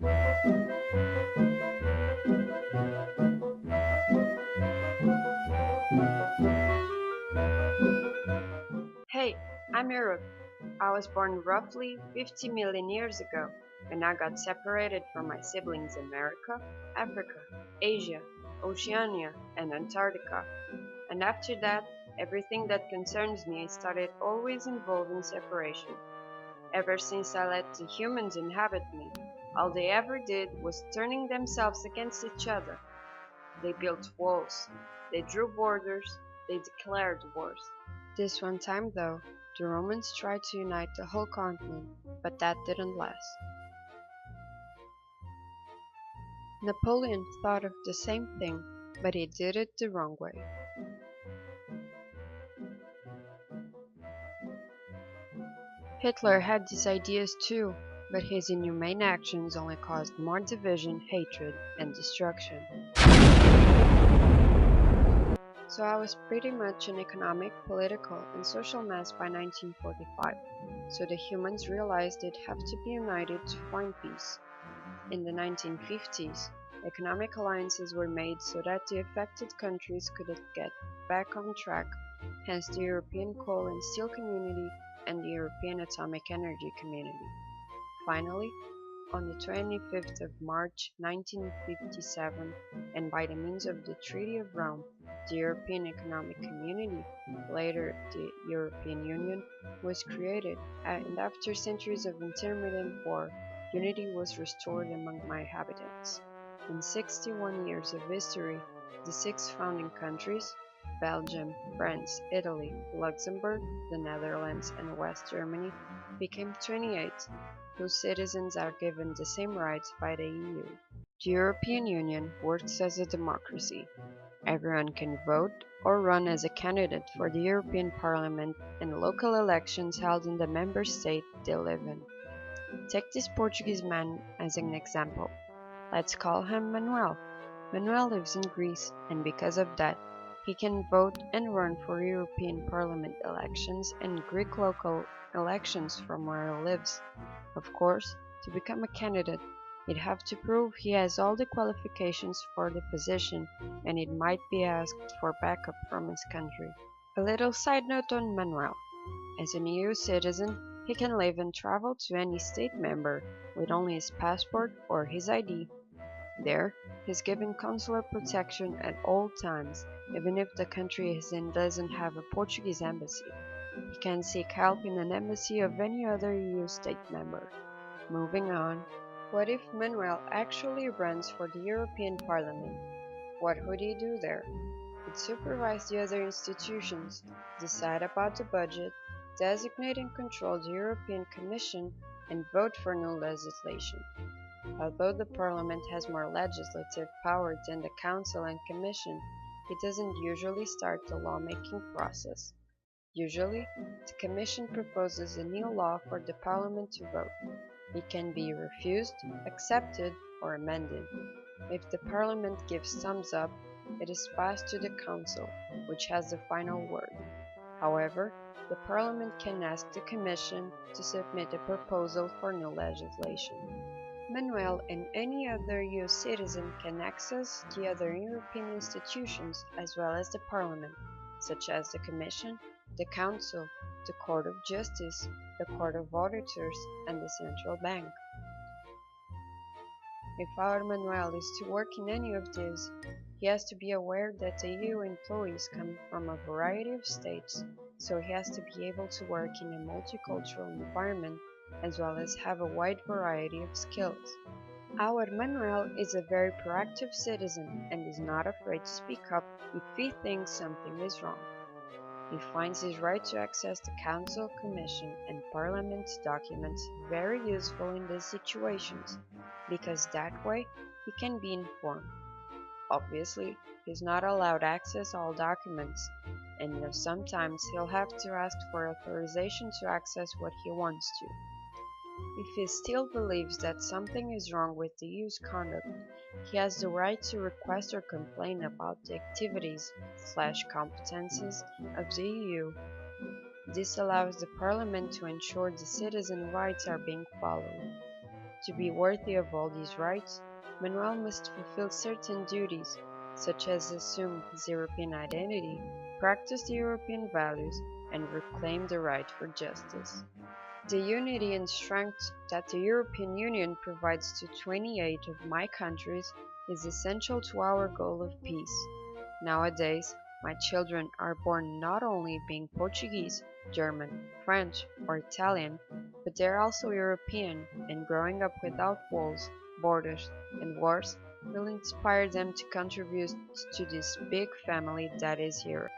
Hey, I'm Europe. I was born roughly 50 million years ago, and I got separated from my siblings in America, Africa, Asia, Oceania, and Antarctica. And after that, everything that concerns me started always involving separation. Ever since I let the humans inhabit me, all they ever did was turning themselves against each other. They built walls, they drew borders, they declared wars. This one time, though, the Romans tried to unite the whole continent, but that didn't last. Napoleon thought of the same thing, but he did it the wrong way. Hitler had these ideas too, but his inhumane actions only caused more division, hatred, and destruction. So I was pretty much an economic, political, and social mess by 1945, so the humans realized they'd have to be united to find peace. In the 1950s, economic alliances were made so that the affected countries could get back on track, hence the European Coal and Steel Community and the European Atomic Energy Community. Finally, on the 25th of March 1957, and by the means of the Treaty of Rome, the European Economic Community, later the European Union, was created, and after centuries of intermittent war, unity was restored among my inhabitants. In 61 years of history, the six founding countries, Belgium, France, Italy, Luxembourg, the Netherlands, and West Germany, became 28, whose citizens are given the same rights by the EU. The European Union works as a democracy. Everyone can vote or run as a candidate for the European Parliament and local elections held in the member state they live in. Take this Portuguese man as an example. Let's call him Manuel. Manuel lives in Greece, and because of that, he can vote and run for European Parliament elections and Greek local elections from where he lives. Of course, to become a candidate, he'd have to prove he has all the qualifications for the position, and it might be asked for backup from his country. A little side note on Manuel. As an EU citizen, he can live and travel to any state member with only his passport or his ID. There, he's given consular protection at all times, even if the country he's in doesn't have a Portuguese embassy. He can seek help in an embassy of any other EU state member. Moving on, what if Manuel actually runs for the European Parliament? What would he do there? He'd supervise the other institutions, decide about the budget, designate and control the European Commission, and vote for new legislation. Although the Parliament has more legislative power than the Council and Commission, it doesn't usually start the lawmaking process. Usually, the Commission proposes a new law for the Parliament to vote. It can be refused, accepted, or amended. If the Parliament gives thumbs up, it is passed to the Council, which has the final word. However, the Parliament can ask the Commission to submit a proposal for new legislation. Manuel and any other EU citizen can access the other European institutions as well as the Parliament, such as the Commission, the Council, the Court of Justice, the Court of Auditors, and the Central Bank. If our Manuel is to work in any of these, he has to be aware that the EU employees come from a variety of states, so he has to be able to work in a multicultural environment as well as have a wide variety of skills. Our Manuel is a very proactive citizen and is not afraid to speak up if he thinks something is wrong. He finds his right to access the Council, Commission, and Parliament's documents very useful in these situations, because that way he can be informed. Obviously, he's not allowed access all documents, and sometimes he'll have to ask for authorization to access what he wants to. If he still believes that something is wrong with the EU's conduct, he has the right to request or complain about the activities/competences of the EU. This allows the Parliament to ensure the citizen rights are being followed. To be worthy of all these rights, Manuel must fulfill certain duties, such as assume his European identity, practice the European values, and reclaim the right for justice. The unity and strength that the European Union provides to 28 of my countries is essential to our goal of peace. Nowadays, my children are born not only being Portuguese, German, French, or Italian, but they are also European, and growing up without walls, borders, and wars will inspire them to contribute to this big family that is Europe.